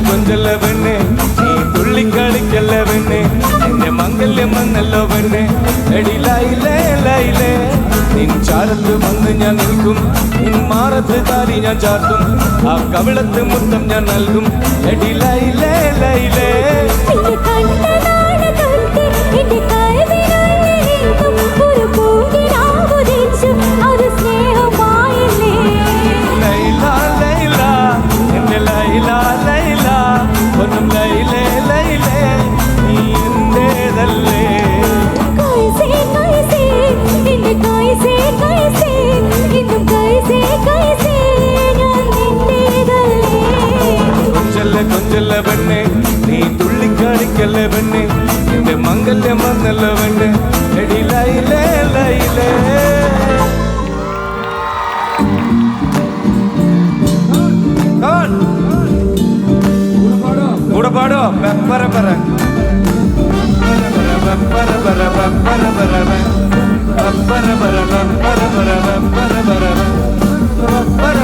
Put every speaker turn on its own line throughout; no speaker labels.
കൊഞ്ചല്ല പെണ്ണെ നീ തുള്ളിക്കളിക്കല്ല പെണ്ണെ എന്റെ മംഗല്യം വന്നല്ലോ പെണ്ണെ എടിലയിലേ ലയിലേ നിൻ ചാരത്ത് വന്ന് ഞാൻ നിൽക്കും നിൻ മാറത്ത് താരി ഞാൻ ചാർത്തും ആ കവിളത്ത് മുത്തം ഞാൻ നൽകും എടിലയിലേ ലയിലേ കൊഞ്ചല്ല പെണ്ണെ നീ തുള്ളിക്കാണിക്കല്ലേ പെണ്ണെ എന്റെ മംഗല്യം വന്നല്ലോ പെണ്ണെ എടിലയിലേ ലയിലേ കൂടെ പാടോ പെപ്പര പറ പെപ്പര പറ പെപ്പര പറ പെപ്പര പറ പെപ്പര പറ പെപ്പര പറ പെപ്പര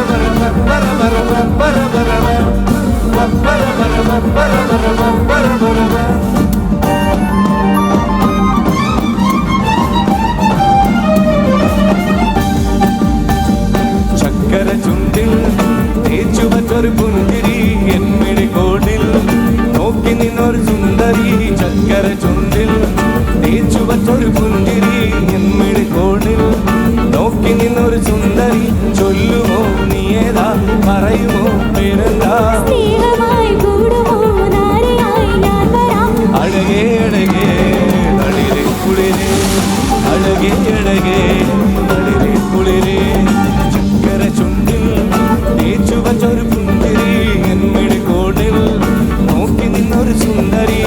പറ പെപ്പര പറ പെപ്പര പറ ചക്കര ചുണ്ടിൽ തേച്ചു വച്ചൊരു പുഞ്ചിരി എന്മിഴി കോടിൽ നോക്കി നിന്നൊരു സുന്ദരി ചക്കര ചുണ്ടിൽ തേച്ചു വച്ചൊരു പുഞ്ചിരി എന്മിഴി കോടിൽ നോക്കി നിന്നൊരു സുന്ദരി ചൊല്ലുമോ നീ ഏതാ പറയുമോ പേരെന്താ അഴകേ അഴകേ തളിരെ കുളിരേ അഴകേ അഴകേ തളിരെ കുളിരേ ചക്കര ചുണ്ടിൽ തേച്ചു വച്ചൊരു പുഞ്ചിരി എന്മിഴി കോടിൽ നോക്കി നിന്നൊരു സുന്ദരി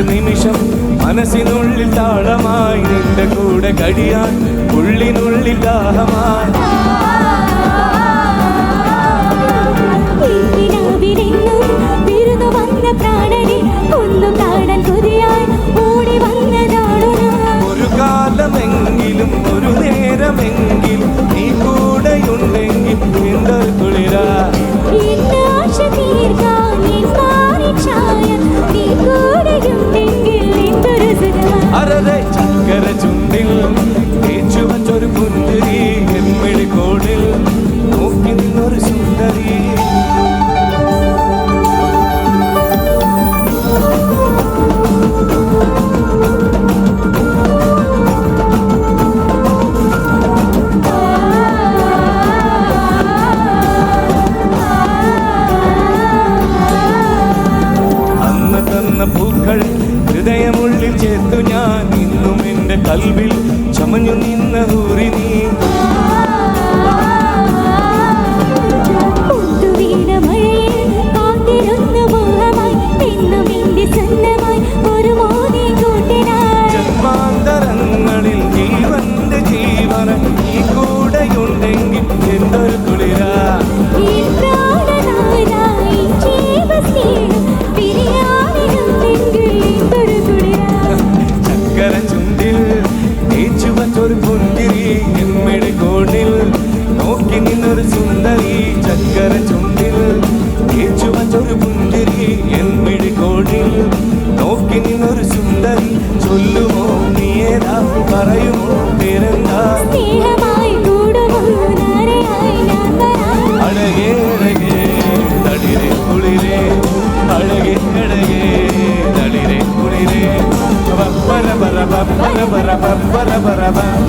നിമിഷം മനസ്സിനുള്ളിൽ താളമായി നിന്റെ കൂടെ കഴിയാൻ ഉള്ളിനുള്ളിൽ ദാഹമായി ഒരു കാലമെങ്കിലും ഒരു നേരമെങ്കിലും നീ കൂടെയുണ്ടെങ്കിൽ എന്തൊരു കുളിരാ അരരെ ചക്കര ചുണ്ടിൽ തേച്ചു വച്ചൊരു പുഞ്ചിരി എമ്മിഴി കോടിൽ നോക്കി നിന്നൊരു സുന്ദരി അന്ന് തന്ന പൂക്കൾ ഹൃദയമുള്ളിൽ ചേർത്തു ഞാൻ ഇന്നും എന്റെ കൽവിൽ ചമഞ്ഞു നിന്ന ഊരി നീ ജന്മാന്തരങ്ങളിൽ ജീവന്റെ ജീവന നീ കൂടെയുണ്ടെങ്കിൽ എന്തൊരു കുളിരാ ചക്കര ചുണ്ടിൽ തേച്ചു വച്ചൊരു പുഞ്ചിരി എമ്മിഴി കോടിൽ നോക്കി നിന്നൊരു സുന്ദരി ചക്കര ചുണ്ടിൽ തേച്ചു വച്ചൊരു പുഞ്ചിരി എമ്മിഴി കോടിൽ നോക്കി നിന്നൊരു സുന്ദരി ചൊല്ലുമോ നീ ഏതാ പറയുമോ പേരെന്താ അഴകേ അഴകേ തളിരെ കുളിരേ അഴകേ അഴകേ തളിരെ കുളിരേ പര പര പര പര പര പര പര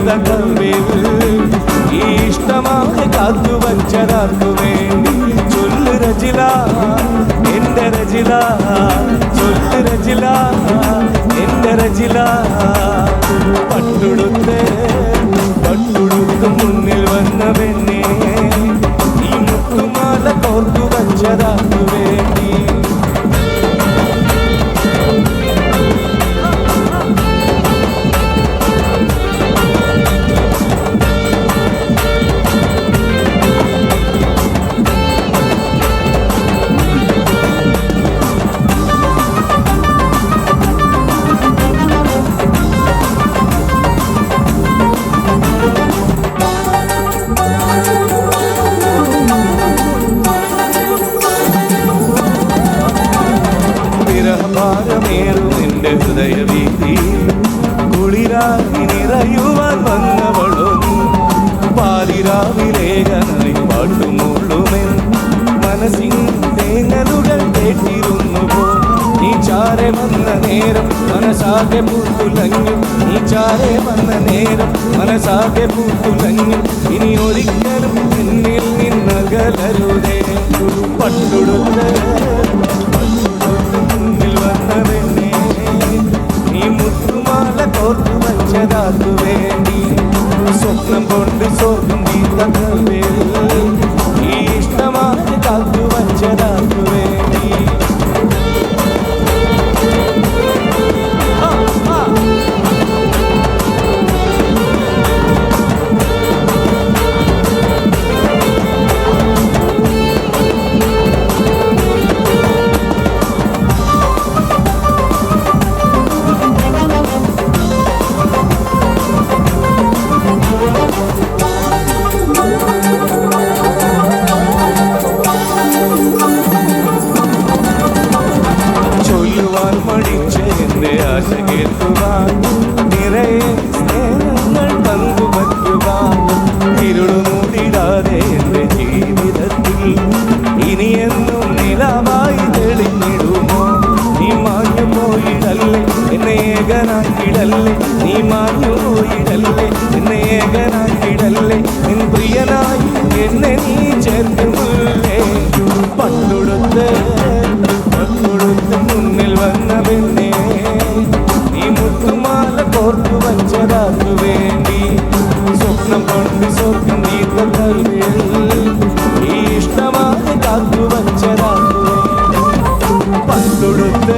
തീർത്ത കൽവിൽ ഈ ഇഷ്ടമായി കാത്തു വച്ചതാർക്കു വേണ്ടി ചൊല്ലു രജില എന്റെ രജില ചൊല്ലു രജില എന്റെ രജില പട്ടുടുത്ത് മുന്നിൽ വന്ന പെണ്ണെ ഈ മുത്തുമാല കോർത്തു വച്ചതാർക്കു വേണ്ടി ഭാരമേറും നിന്റെ ഹൃദയവീതി കുളിരാക്കി നിറയുവാൻ വന്നവളും പാതിരാവിലേകനായി പാട്ടുമുള്ളുമെൻ മനസ്സിൻ തേങ്ങലുകൾ കേട്ടിരുന്നു പോ നീ ചാരെ വന്ന നേരം മനസാകെ പൂത്തുലഞ്ഞു നീ ചാരെ വന്ന നേരം മനസാകെ പൂത്തുലഞ്ഞു ഇനി ഒരിക്കലും എന്നിൽ നിന്നകലരുതേ പട്ടുടുത്ത് നീ മുത്തുമാല കോർത്തു വച്ചതാർക്കു വേണ്ടി സ്വപ്നം കൊണ്ട് സ്വർഗം തീർത്തേ ഈ ഇഷ്ടമായി കാത്തു വച്ചതാർക്കു വേണ്ടി മടിച്ചെന്റെ ആശ കേൾക്കുവാൻ നിറയെ സ്നേഹങ്ങൾ പങ്കുവയ്ക്കുവാൻ ഇരുളു മൂടിടാതെ എന്റെ ജീവിതത്തിൽ ഇനിയെന്നും നിലവായി തെളിഞ്ഞിടുമോ നീ മാഞ്ഞു പോയിടല്ലേ എന്നെ ഏകനാക്കിടല്ലേ നീ മാഞ്ഞു പോയിടല്ലേ എന്നെ ഏകനാക്കിടല്ലേ നിൻ പ്രിയനായി എന്നെ നീ ചേർക്കുമല്ലേ പട്ടുടുത്ത് മുന്നിൽ വന്ന പെണ്ണെ നീ മുത്തുമാല കോർത്തു വച്ചതാർക്കു വേണ്ടി സ്വപ്നം കൊണ്ട് സ്വർഗം തീർത്ത കൽവിൽ ഈ ഇഷ്ടമായി കാത്തു വച്ചതാർക്കു വേണ്ടി പട്ടുടുത്ത്